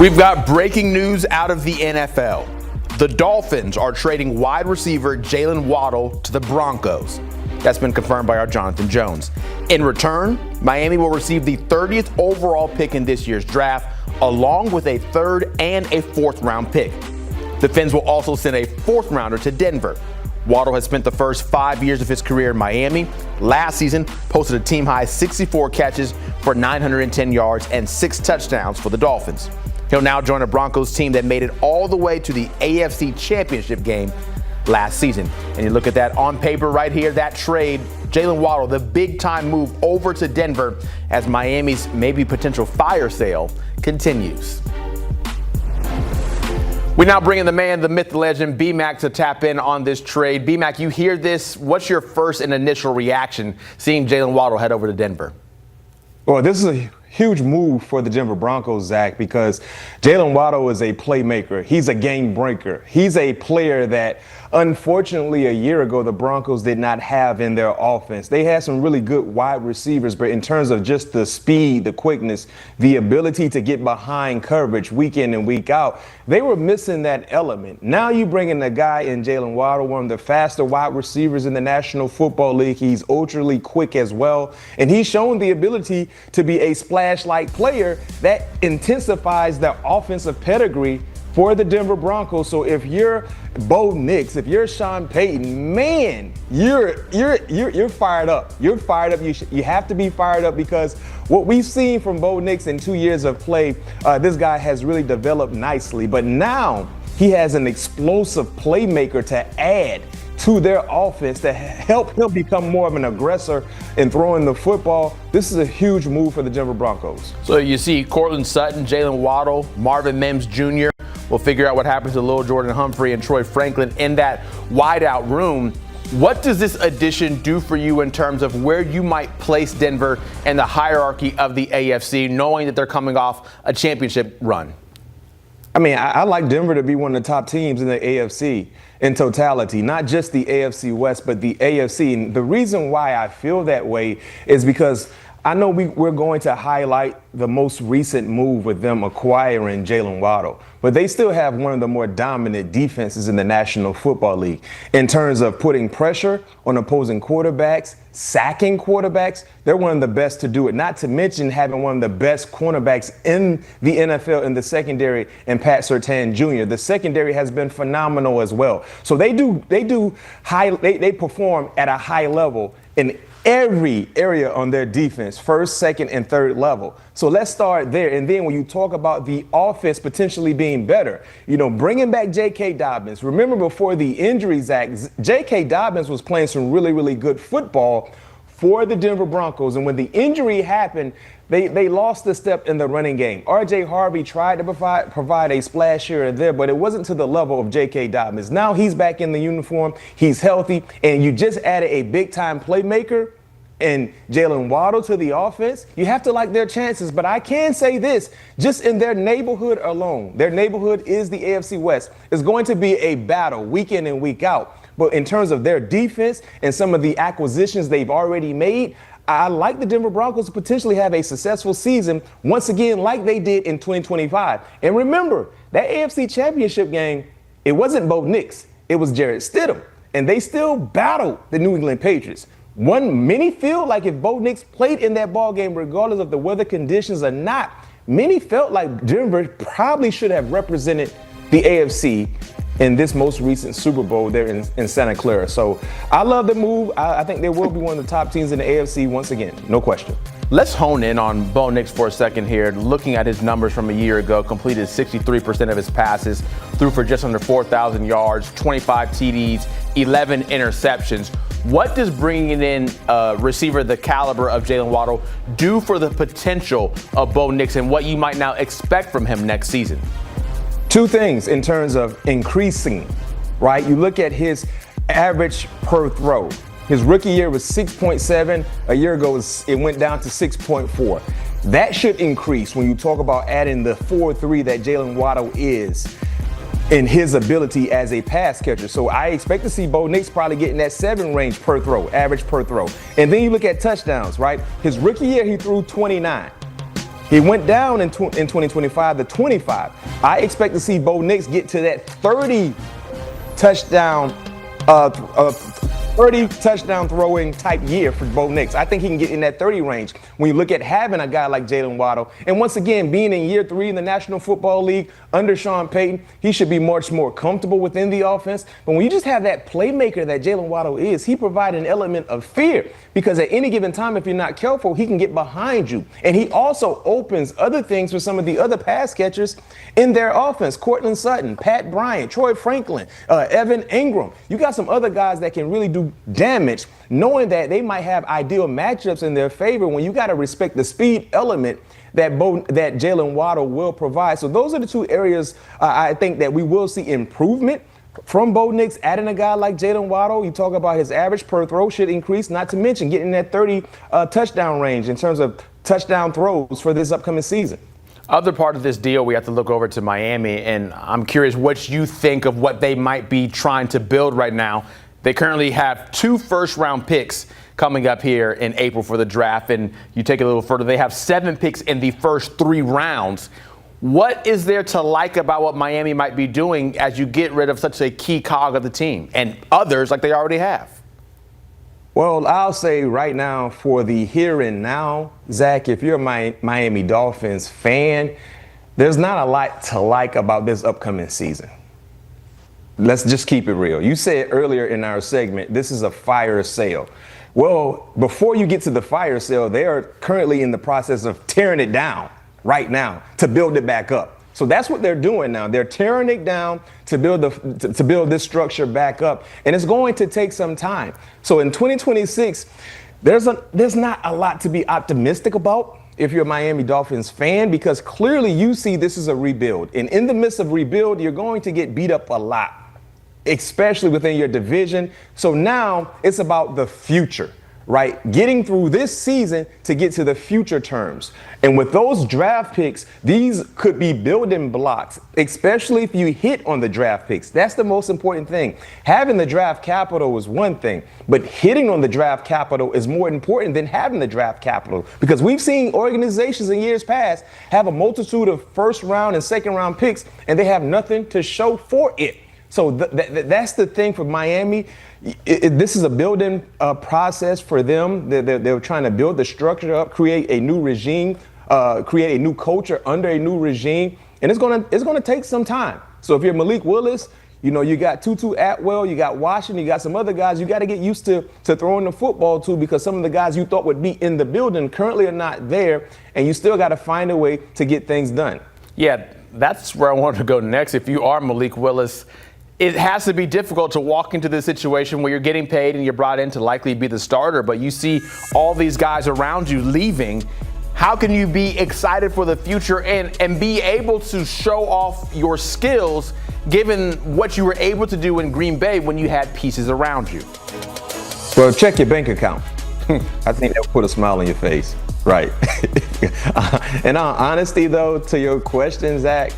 We've got breaking news out of the NFL. The Dolphins are trading wide receiver Jaylen Waddle to the Broncos. That's been confirmed by our Jonathan Jones. In return, Miami will receive the 30th overall pick in this year's draft, along with a third and a fourth round pick. The Fins will also send a fourth rounder to Denver. Waddle has spent the first 5 years of his career in Miami. Last season, posted a team-high 64 catches for 910 yards and 6 touchdowns for the Dolphins. He'll now join a Broncos team that made it all the way to the AFC Championship game last season. And you look at that on paper right here, that trade, Jaylen Waddle, the big-time move over to Denver as Miami's maybe potential fire sale continues. We now bring in the man, the myth, the legend, B-Mac, to tap in on this trade. B-Mac, you hear this. What's your first and initial reaction seeing Jaylen Waddle head over to Denver? Well, this is a huge move for the Denver Broncos, Zach, because Jaylen Waddle is a playmaker. He's a game breaker. He's a player that, unfortunately, a year ago, the Broncos did not have in their offense. They had some really good wide receivers, but in terms of just the speed, the quickness, the ability to get behind coverage week in and week out, they were missing that element. Now you bring in a guy in Jaylen Waddle, one of the faster wide receivers in the National Football League. He's ultra quick as well, and he's shown the ability to be a splash-like player that intensifies the offensive pedigree for the Denver Broncos. So if you're Bo Nix, if you're Sean Payton, man, you're fired up. You're fired up. You have to be fired up because what we've seen from Bo Nix in 2 years of play, this guy has really developed nicely. But now he has an explosive playmaker to add to their offense to help him become more of an aggressor in throwing the football. This is a huge move for the Denver Broncos. So you see Courtland Sutton, Jaylen Waddle, Marvin Mims Jr. We'll figure out what happens to Lil Jordan Humphrey and Troy Franklin in that wideout room. What does this addition do for you in terms of where you might place Denver in the hierarchy of the AFC, knowing that they're coming off a championship run? I mean, I like Denver to be one of the top teams in the AFC in totality, not just the AFC West, but the AFC. And the reason why I feel that way is because I know we're going to highlight the most recent move with them acquiring Jaylen Waddle, but they still have one of the more dominant defenses in the National Football League in terms of putting pressure on opposing quarterbacks, sacking quarterbacks. They're one of the best to do it, not to mention having one of the best cornerbacks in the NFL in the secondary and Pat Surtain Jr. The secondary has been phenomenal as well. So they perform at a high level in every area on their defense, first, second, and third level. So let's start there. And then when you talk about the offense potentially being better, bringing back J.K. Dobbins. Remember before the injury, Zach, J.K. Dobbins was playing some really, really good football for the Denver Broncos. And when the injury happened, they lost a step in the running game. R.J. Harvey tried to provide a splash here and there, but it wasn't to the level of J.K. Dobbins. Now he's back in the uniform. He's healthy. And you just added a big-time playmaker and Jaylen Waddle to the offense. You have to like their chances. But I can say this, just in their neighborhood alone, their neighborhood is the AFC West. It's going to be a battle week in and week out. But in terms of their defense and some of the acquisitions they've already made, I like the Denver Broncos to potentially have a successful season once again like they did in 2025. And remember, that AFC Championship game, it wasn't Bo Nix. It was Jarrett Stidham. And they still battled the New England Patriots. Many feel like if Bo Nix played in that ball game, regardless of the weather conditions or not, many felt like Denver probably should have represented the AFC in this most recent Super Bowl there in Santa Clara. So I love the move. I think they will be one of the top teams in the AFC once again, no question. Let's hone in on Bo Nix for a second here. Looking at his numbers from a year ago, completed 63% of his passes, threw for just under 4,000 yards, 25 TDs, 11 interceptions. What does bringing in a receiver the caliber of Jaylen Waddle do for the potential of Bo Nix and what you might now expect from him next season? Two things in terms of increasing, right? You look at his average per throw. His rookie year was 6.7. A year ago, it went down to 6.4. That should increase when you talk about adding the 4.3 that Jaylen Waddle is in his ability as a pass catcher. So I expect to see Bo Nix probably getting that 7 range per throw, average per throw. And then you look at touchdowns, right? His rookie year, he threw 29. He went down in 2025 to 25. I expect to see Bo Nix get to that 30 touchdown 30 touchdown throwing type year for Bo Nix. I think he can get in that 30 range when you look at having a guy like Jaylen Waddle. And once again, being in year 3 in the National Football League under Sean Payton, he should be much more comfortable within the offense. But when you just have that playmaker that Jaylen Waddle is, he provides an element of fear because at any given time, if you're not careful, he can get behind you. And he also opens other things for some of the other pass catchers in their offense. Cortland Sutton, Pat Bryant, Troy Franklin, Evan Ingram. You got some other guys that can really do damage, knowing that they might have ideal matchups in their favor when you got to respect the speed element that Jaylen Waddle will provide. So those are the two areas I think that we will see improvement from Bo Nix. Adding a guy like Jaylen Waddle, you talk about his average per throw should increase, not to mention getting that 30 touchdown range in terms of touchdown throws for this upcoming season. Other part of this deal, we have to look over to Miami, and I'm curious what you think of what they might be trying to build right now. They currently have 2 first-round picks coming up here in April for the draft, and you take it a little further, they have 7 picks in the first 3 rounds. What is there to like about what Miami might be doing as you get rid of such a key cog of the team and others like they already have? Well, I'll say right now for the here and now, Zach, if you're a Miami Dolphins fan, there's not a lot to like about this upcoming season. Let's just keep it real. You said earlier in our segment, this is a fire sale. Well, before you get to the fire sale, they are currently in the process of tearing it down right now to build it back up. So that's what they're doing now. They're tearing it down to build this structure back up, and it's going to take some time. So in 2026, there's not a lot to be optimistic about if you're a Miami Dolphins fan, because clearly you see this is a rebuild. And in the midst of rebuild, you're going to get beat up a lot, especially within your division. So now it's about the future, right? Getting through this season to get to the future terms. And with those draft picks, these could be building blocks, especially if you hit on the draft picks. That's the most important thing. Having the draft capital is one thing, but hitting on the draft capital is more important than having the draft capital, because we've seen organizations in years past have a multitude of first round and second round picks, and they have nothing to show for it. So that's the thing for Miami. This is a building process for them. They're trying to build the structure up, create a new regime, create a new culture under a new regime, and it's gonna take some time. So if you're Malik Willis, you got Tutu Atwell, you got Washington, you got some other guys you got to get used to throwing the football to, because some of the guys you thought would be in the building currently are not there, and you still got to find a way to get things done. Yeah, that's where I wanted to go next. If you are Malik Willis, it has to be difficult to walk into this situation where you're getting paid and you're brought in to likely be the starter, but you see all these guys around you leaving. How can you be excited for the future and be able to show off your skills given what you were able to do in Green Bay when you had pieces around you? Well, check your bank account. I think that'll put a smile on your face. Right. In all honesty, though, to your question, Zach,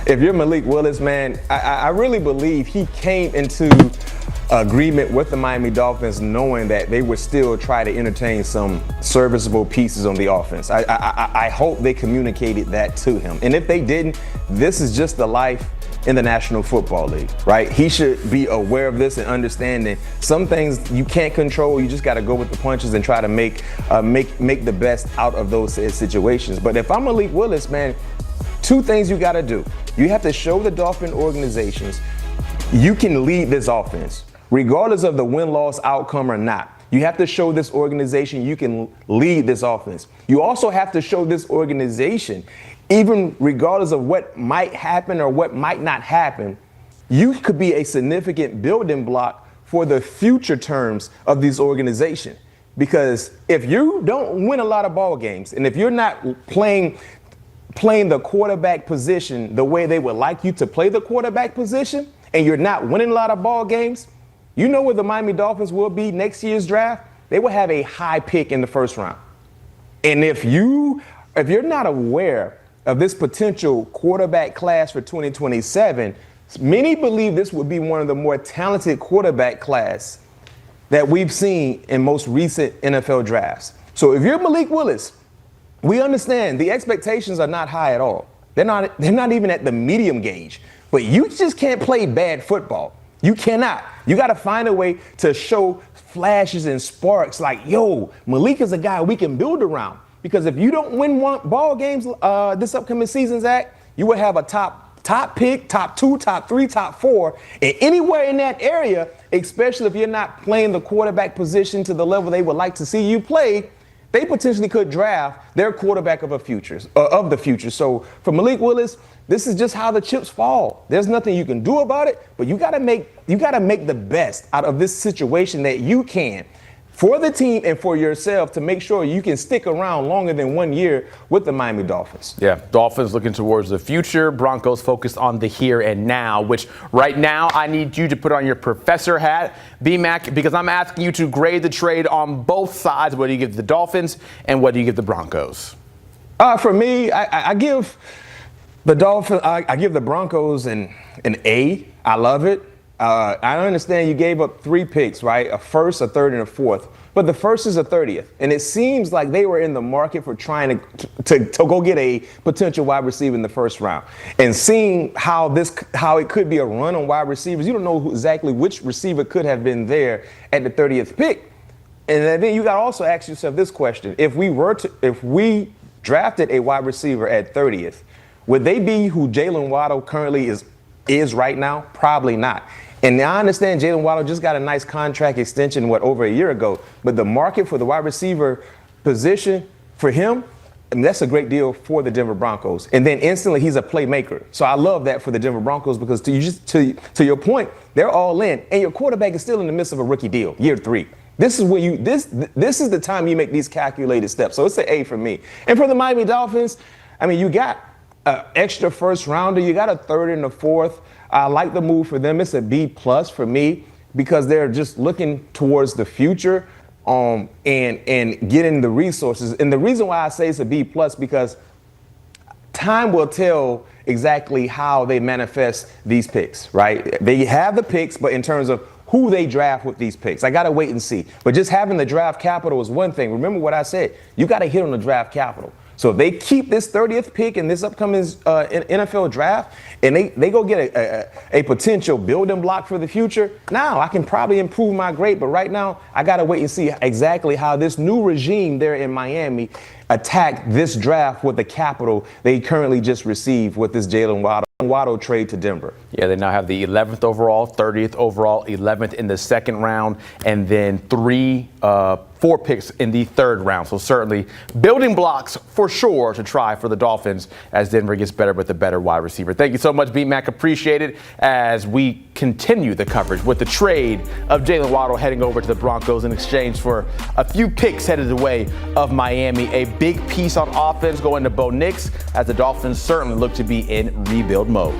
if you're Malik Willis, man, I really believe he came into agreement with the Miami Dolphins knowing that they would still try to entertain some serviceable pieces on the offense. I hope they communicated that to him. And if they didn't, this is just the life in the National Football League, right? He should be aware of this and understanding some things you can't control. You just got to go with the punches and try to make the best out of those situations. But if I'm Malik Willis, man, 2 things you got to do. You have to show the Dolphin organizations you can lead this offense, regardless of the win-loss outcome or not. You have to show this organization you can lead this offense. You also have to show this organization, even regardless of what might happen or what might not happen, you could be a significant building block for the future terms of this organization. Because if you don't win a lot of ball games, and if you're not playing the quarterback position the way they would like you to play the quarterback position, and you're not winning a lot of ball games, you know where the Miami Dolphins will be next year's draft? They will have a high pick in the first round. And if you're not aware of this potential quarterback class for 2027, many believe this would be one of the more talented quarterback class that we've seen in most recent NFL drafts. So if you're Malik Willis, we understand the expectations are not high at all. They're not even at the medium gauge. But you just can't play bad football. You cannot. You got to find a way to show flashes and sparks like, yo, Malik is a guy we can build around. Because if you don't win ball games this upcoming season, Zach, you will have a top pick, top 2, top 3, top 4, and anywhere in that area, especially if you're not playing the quarterback position to the level they would like to see you play, they potentially could draft their quarterback of the future. So for Malik Willis, this is just how the chips fall. There's nothing you can do about it, but you gotta make the best out of this situation that you can for the team and for yourself to make sure you can stick around longer than 1 year with the Miami Dolphins. Yeah, Dolphins looking towards the future. Broncos focused on the here and now, which right now I need you to put on your professor hat, B-Mac, because I'm asking you to grade the trade on both sides. What do you give the Dolphins and what do you give the Broncos? For me, I give the Dolphins, I give the Broncos an A. I love it. I understand you gave up 3 picks, right? A first, a third, and a fourth. But the first is a 30th. And it seems like they were in the market for trying to go get a potential wide receiver in the first round. And seeing how it could be a run on wide receivers, you don't know exactly which receiver could have been there at the 30th pick. And then you got to also ask yourself this question. If we drafted a wide receiver at 30th, would they be who Jaylen Waddle currently is right now? Probably not. And I understand Jaylen Waddle just got a nice contract extension, over a year ago. But the market for the wide receiver position for him, I mean, that's a great deal for the Denver Broncos. And then instantly he's a playmaker. So I love that for the Denver Broncos because to your point, they're all in. And your quarterback is still in the midst of a rookie deal, year 3. This is where this is the time you make these calculated steps. So it's an A for me. And for the Miami Dolphins, I mean, you got an extra first rounder. You got a third and a fourth. I like the move for them. It's a B+ for me because they're just looking towards the future and getting the resources. And the reason why I say it's a B+ because time will tell exactly how they manifest these picks, right? They have the picks, but in terms of who they draft with these picks, I got to wait and see. But just having the draft capital is one thing. Remember what I said. You got to hit on the draft capital. So if they keep this 30th pick in this upcoming NFL draft and they go get a potential building block for the future, now I can probably improve my grade. But right now, I got to wait and see exactly how this new regime there in Miami attack this draft with the capital they currently just received with this Jaylen Waddle trade to Denver. Yeah, they now have the 11th overall, 30th overall, 11th in the second round, and then 4 picks in the third round. So certainly building blocks for sure to try for the Dolphins as Denver gets better with a better wide receiver. Thank you so much, B-Mac. Appreciate it as we continue the coverage with the trade of Jaylen Waddle heading over to the Broncos in exchange for a few picks headed the way of Miami. A big piece on offense going to Bo Nix as the Dolphins certainly look to be in rebuild mode.